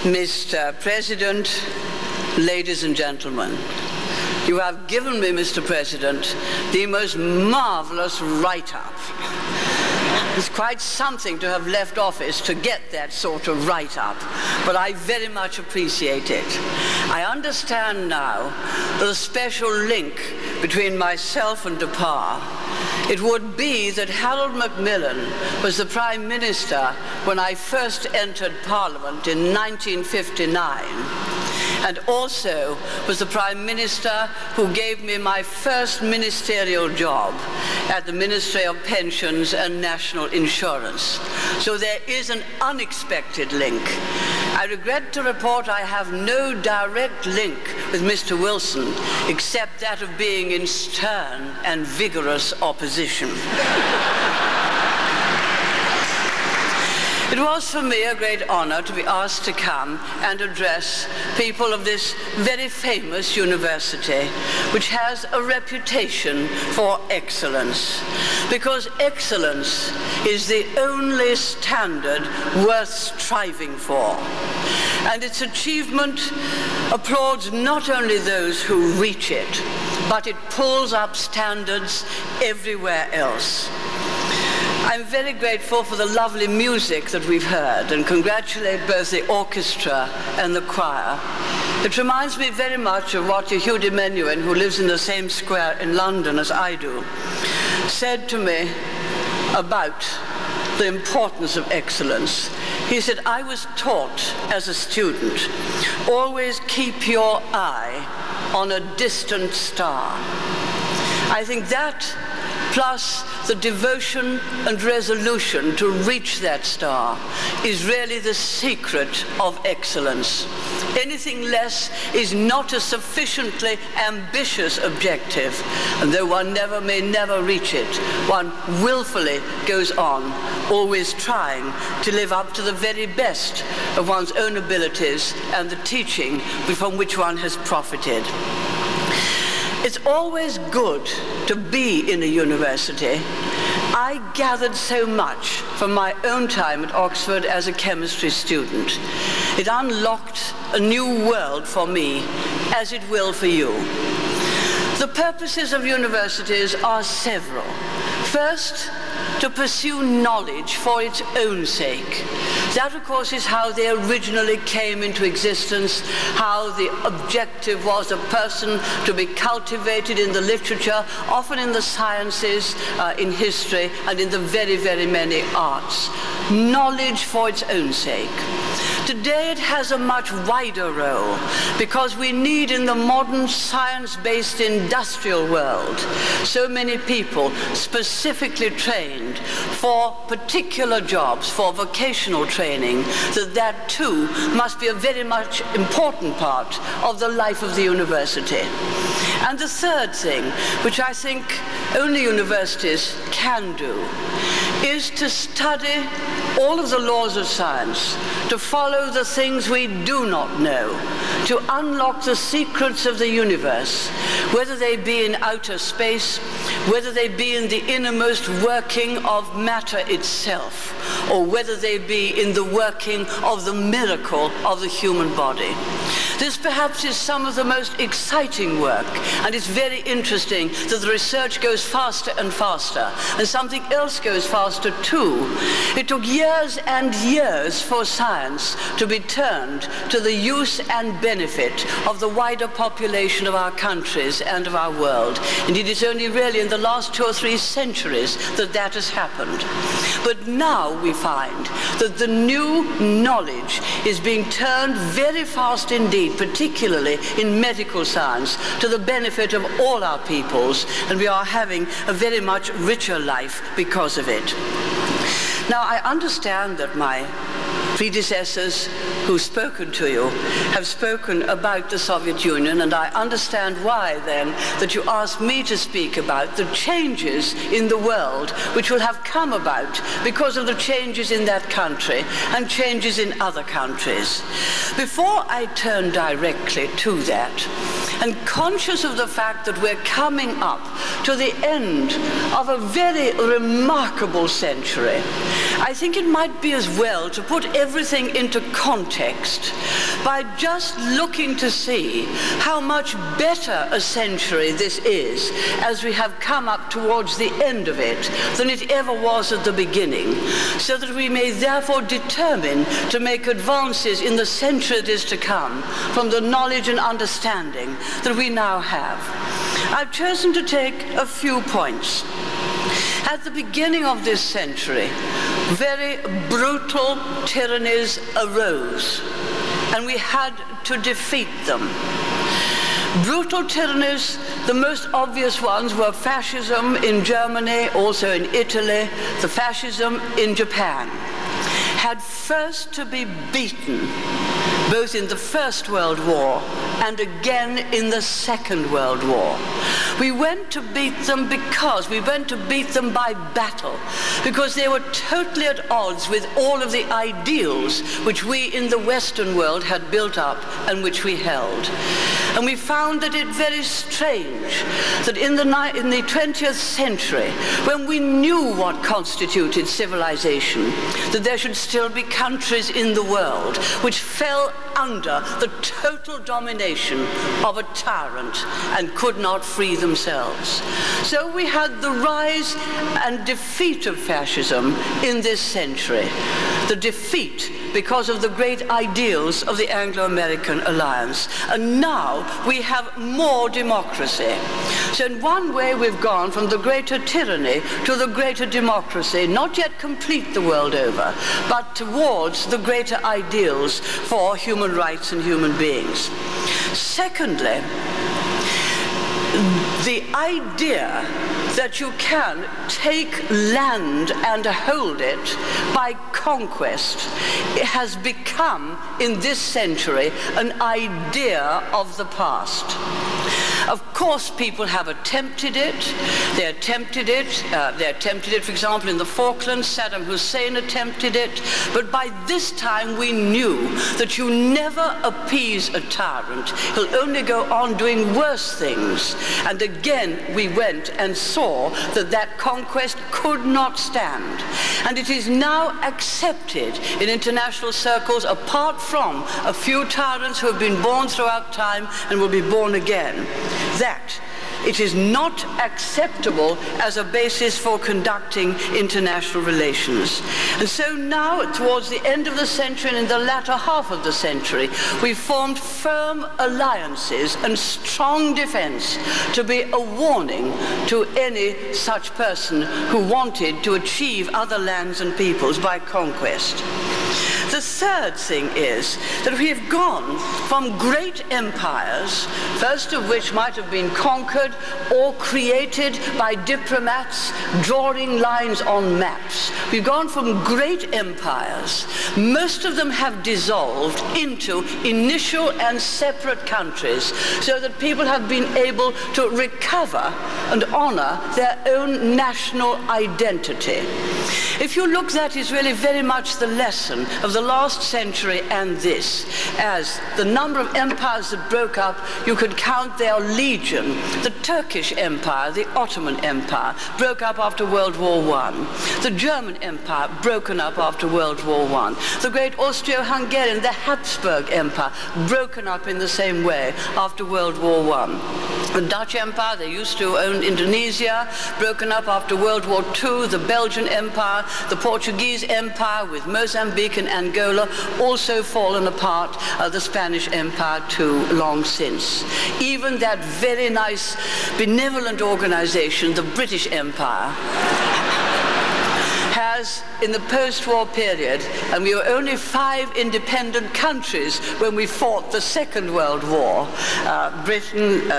Mr. President, ladies and gentlemen, you have given me, Mr. President, the most marvelous write-up. It's quite something to have left office to get that sort of write-up, but I very much appreciate it. I understand now the special link between myself and DePauw. It would be that Harold Macmillan was the Prime Minister when I first entered Parliament in 1959, and also was the Prime Minister who gave me my first ministerial job at the Ministry of Pensions and National Insurance. So there is an unexpected link. I regret to report I have no direct link with Mr. Wilson, except that of being in stern and vigorous opposition. It was for me a great honor to be asked to come and address people of this very famous university, which has a reputation for excellence, because excellence is the only standard worth striving for. And its achievement applauds not only those who reach it, but it pulls up standards everywhere else. I'm very grateful for the lovely music that we've heard and congratulate both the orchestra and the choir. It reminds me very much of what Yehudi Menuhin, who lives in the same square in London as I do, said to me about the importance of excellence. He said, I was taught as a student, always keep your eye on a distant star. I think that, plus the devotion and resolution to reach that star, is really the secret of excellence. Anything less is not a sufficiently ambitious objective, and though one may never reach it, one willfully goes on, always trying to live up to the very best of one's own abilities and the teaching from which one has profited. It's always good to be in a university. I gathered so much from my own time at Oxford as a chemistry student. It unlocked a new world for me, as it will for you. The purposes of universities are several. First, to pursue knowledge for its own sake. That, of course, is how they originally came into existence, how the objective was a person to be cultivated in the literature, often in the sciences, in history, and in the very, very many arts. Knowledge for its own sake. Today it has a much wider role, because we need in the modern science-based industrial world so many people specifically trained for particular jobs, for vocational training, that too must be a very much important part of the life of the university. And the third thing, which I think only universities can do, is to study all of the laws of science, to follow the things we do not know, to unlock the secrets of the universe, whether they be in outer space, whether they be in the innermost working of matter itself, or whether they be in the working of the miracle of the human body. This perhaps is some of the most exciting work, and it's very interesting that the research goes faster and faster, and something else goes faster too. It took years and years for science to be turned to the use and benefit of the wider population of our countries and of our world. Indeed, it's only really in the last 2 or 3 centuries that that has happened. But now we find that the new knowledge is being turned very fast indeed, particularly in medical science, to the benefit of all our peoples, and we are having a very much richer life because of it. Now, I understand that my predecessors who've spoken to you have spoken about the Soviet Union, and I understand why then that you ask me to speak about the changes in the world which will have come about because of the changes in that country and changes in other countries. Before I turn directly to that, and conscious of the fact that we're coming up to the end of a very remarkable century, I think it might be as well to put everything into context by just looking to see how much better a century this is as we have come up towards the end of it than it ever was at the beginning, so that we may therefore determine to make advances in the century that is to come from the knowledge and understanding that we now have. I've chosen to take a few points. At the beginning of this century, very brutal tyrannies arose, and we had to defeat them. Brutal tyrannies, the most obvious ones were fascism in Germany, also in Italy, the fascism in Japan, had first to be beaten, both in the First World War and again in the Second World War. We went to beat them by battle, because they were totally at odds with all of the ideals which we in the Western world had built up and which we held. And we found that it very strange that in the 20th century, when we knew what constituted civilization, that there should still be countries in the world which fell under the total domination of a tyrant and could not free themselves. So we had the rise and defeat of fascism in this century. The defeat because of the great ideals of the Anglo-American alliance. And now we have more democracy. So in one way we've gone from the greater tyranny to the greater democracy, not yet complete the world over, but towards the greater ideals for human rights and human beings. Secondly, the idea that you can take land and hold it by conquest has become, in this century, an idea of the past. Of course, people have attempted it. They attempted it, for example, in the Falklands. Saddam Hussein attempted it. But by this time, we knew that you never appease a tyrant. He'll only go on doing worse things. And again, we went and saw that that conquest could not stand. And it is now accepted in international circles, apart from a few tyrants who have been born throughout time and will be born again, that it is not acceptable as a basis for conducting international relations. And so now, towards the end of the century and in the latter half of the century, we formed firm alliances and strong defense to be a warning to any such person who wanted to achieve other lands and peoples by conquest. The third thing is that we have gone from great empires, first of which might have been conquered or created by diplomats drawing lines on maps. We've gone from great empires. Most of them have dissolved into initial and separate countries, so that people have been able to recover and honor their own national identity. If you look, that is really very much the lesson of the last century and this. As the number of empires that broke up, you could count their legion. The Turkish Empire, the Ottoman Empire, broke up after World War I. The German Empire, broken up after World War I. The great Austro-Hungarian, the Habsburg Empire, broken up in the same way after World War I. The Dutch Empire, they used to own Indonesia, broken up after World War II. The Belgian Empire, the Portuguese Empire with Mozambique and Angola, also fallen apart. The Spanish Empire too, long since. Even that very nice benevolent organization, the British Empire, has, in the post-war period, and we were only 5 independent countries when we fought the Second World War, Britain,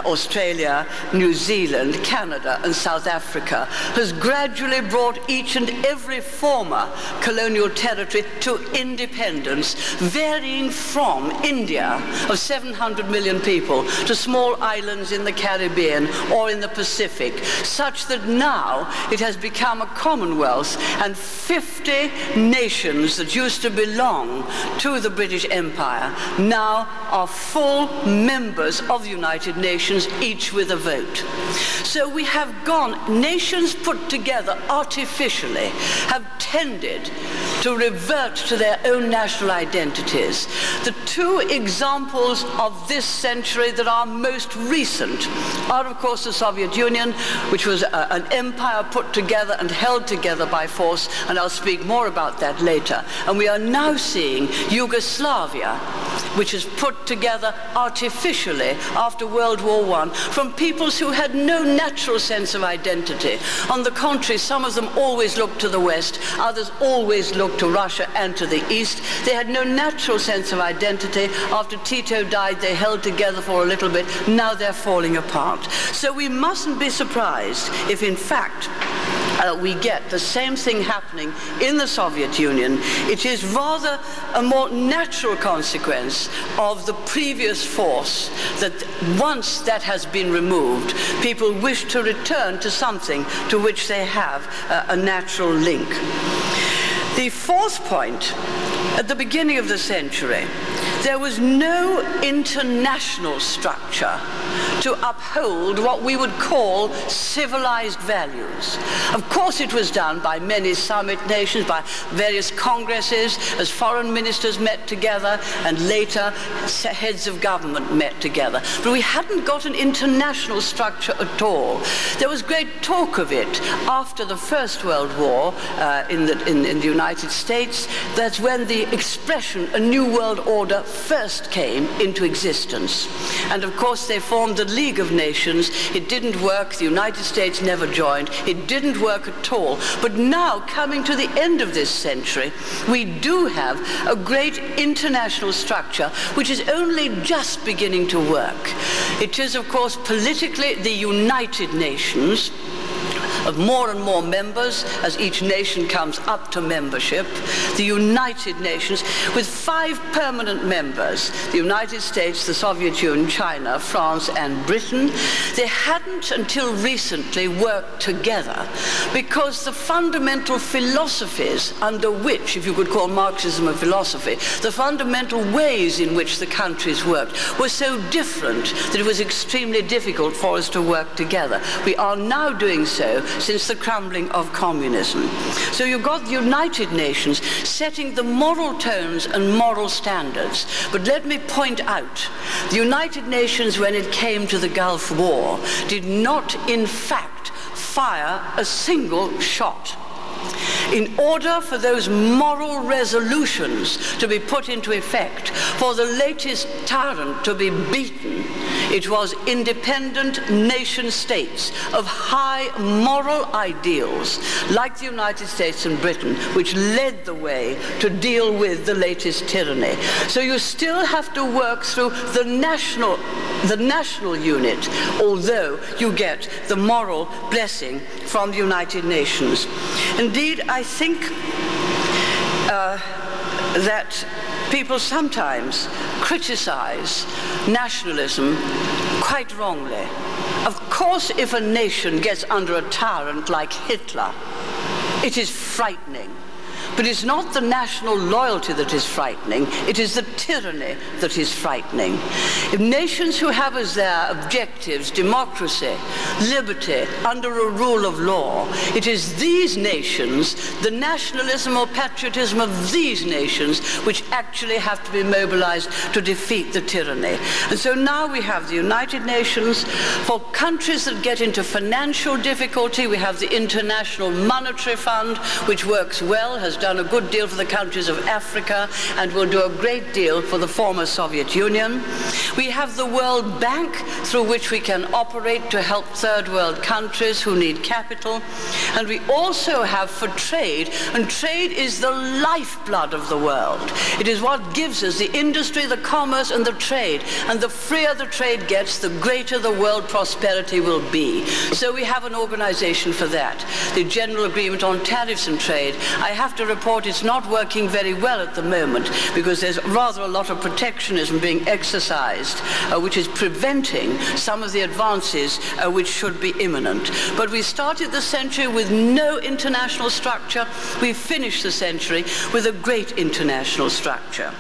Australia, New Zealand, Canada, and South Africa, has gradually brought each and every former colonial territory to independence, varying from India of 700 million people to small islands in the Caribbean or in the Pacific, such that now it has become a commonwealth, and 50 nations that used to belong to the British Empire now are full members of the United Nations nations, each with a vote. So we have nations put together artificially have tended to revert to their own national identities. The two examples of this century that are most recent are, of course, the Soviet Union, which was an empire put together and held together by force, and I'll speak more about that later. And we are now seeing Yugoslavia, which is put together artificially after World War I from peoples who had no natural sense of identity. On the contrary, some of them always looked to the West, others always looked to Russia and to the East. They had no natural sense of identity. After Tito died, they held together for a little bit. Now they're falling apart. So we mustn't be surprised if, in fact, we get the same thing happening in the Soviet Union. It is rather a more natural consequence of the previous force that once that has been removed, people wish to return to something to which they have a natural link. The fourth point, at the beginning of the century, there was no international structure to uphold what we would call civilized values. Of course, it was done by many summit nations, by various congresses, as foreign ministers met together, and later heads of government met together. But we hadn't got an international structure at all. There was great talk of it after the First World War in the United States. That's when the expression, a new world order, first came into existence. And of course, they formed the League of Nations. It didn't work. The United States never joined. It didn't work at all. But now, coming to the end of this century, we do have a great international structure which is only just beginning to work. It is, of course, politically the United Nations, of more and more members as each nation comes up to membership, the United Nations, with 5 permanent members, the United States, the Soviet Union, China, France, and Britain. They hadn't until recently worked together because the fundamental philosophies under which, if you could call Marxism a philosophy, the fundamental ways in which the countries worked were so different that it was extremely difficult for us to work together. We are now doing so since the crumbling of communism. So you've got the United Nations setting the moral tones and moral standards. But let me point out, the United Nations, when it came to the Gulf War, did not in fact fire a single shot. In order for those moral resolutions to be put into effect, for the latest tyrant to be beaten, it was independent nation states of high moral ideals, like the United States and Britain, which led the way to deal with the latest tyranny. So you still have to work through the national unit, although you get the moral blessing from the United Nations. Indeed, I think that people sometimes criticize nationalism quite wrongly. Of course, if a nation gets under a tyrant like Hitler, it is frightening. But it's not the national loyalty that is frightening, it is the tyranny that is frightening. If nations who have as their objectives democracy, liberty, under a rule of law, it is these nations, the nationalism or patriotism of these nations, which actually have to be mobilized to defeat the tyranny. And so now we have the United Nations. For countries that get into financial difficulty, we have the International Monetary Fund, which works well, has done a good deal for the countries of Africa, and will do a great deal for the former Soviet Union. We have the World Bank, through which we can operate to help third world countries who need capital. And we also have for trade, and trade is the lifeblood of the world. It is what gives us the industry, the commerce, and the trade. And the freer the trade gets, the greater the world prosperity will be. So we have an organization for that. The General Agreement on Tariffs and Trade, I have to report it's not working very well at the moment because there's rather a lot of protectionism being exercised, which is preventing some of the advances which should be imminent. But we started the century with no international structure. We finished the century with a great international structure.